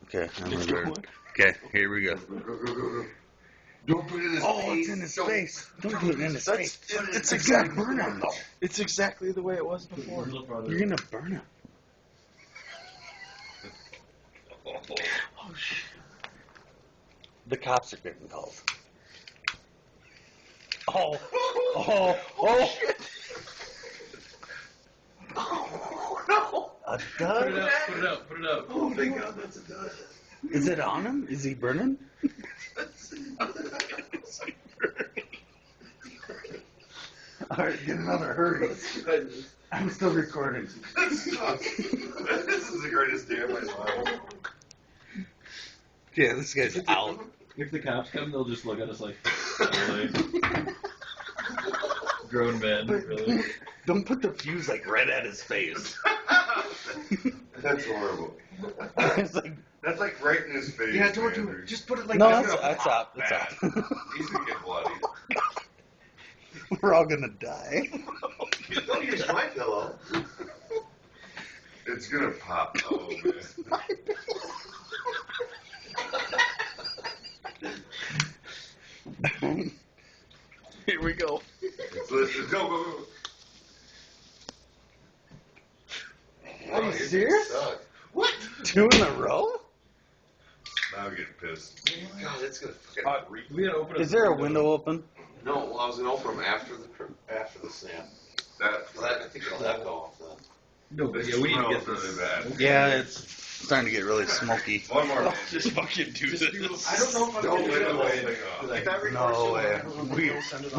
Okay, I'm It's ready. going. Okay, here we go. Don't put it in his face. Oh, it's in his face. Don't put it in his face. It's It's gonna burn him. It's exactly the way it was before. You're gonna burn him. Oh shit. The cops are getting called. Oh, oh, oh! Oh, no. A Put it dud? up, put it up, put it up. Oh, my God, that's a dud. Is it on him? Is he burning? Alright, get another hurry. I'm still recording. This is the greatest day of my life. Yeah, this guy's out. If the cops come, they'll just look at us like, really? Grown men, really? Don't put the fuse like right at his face. That's horrible. It's like, That's like right in his face. Yeah, don't do man. it. Just put it like no, that. that's up. That's Bad. up. He's gonna get bloody. We're all gonna die. Don't use my pillow. It's gonna pop. Oh, man. Here we go. Let's go. Are you serious? What? 2 in a row? Now I'm getting pissed. God, it's gonna fucking reek. We gotta open up Is there a window open? No, well, I was gonna open them after the snap. I think it'll echo off then. No, but yeah, we need to get this. Really bad. Yeah, it's starting to get really smoky. One more. Just fucking do this. I don't know if I'm Don't gonna let do the whole it. thing off. Like that No way.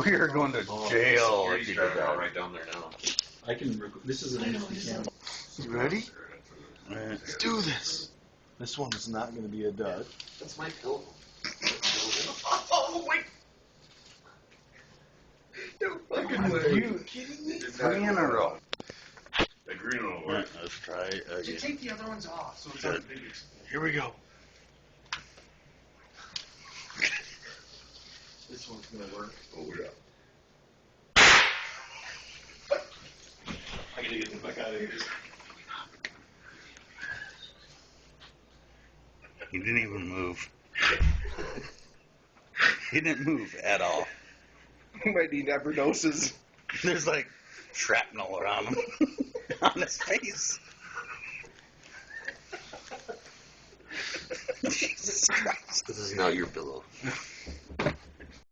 We are going to jail if you do Guard that. right down there now. I can. This is an HD camera. You ready? Right. Let's do this. This one is not going to be a dud. That's my pillow. Oh, wait. Are you kidding me? 3 in a row? The green will Right, work. let's try it again. Take the other ones off so it's Good. not big. Here we go. This one's gonna work. Oh, yeah. I gotta get the fuck out of here. He didn't even move. He didn't move at all. You might need overdoses. There's like shrapnel around him. On his face. Jesus Christ. This is now your pillow.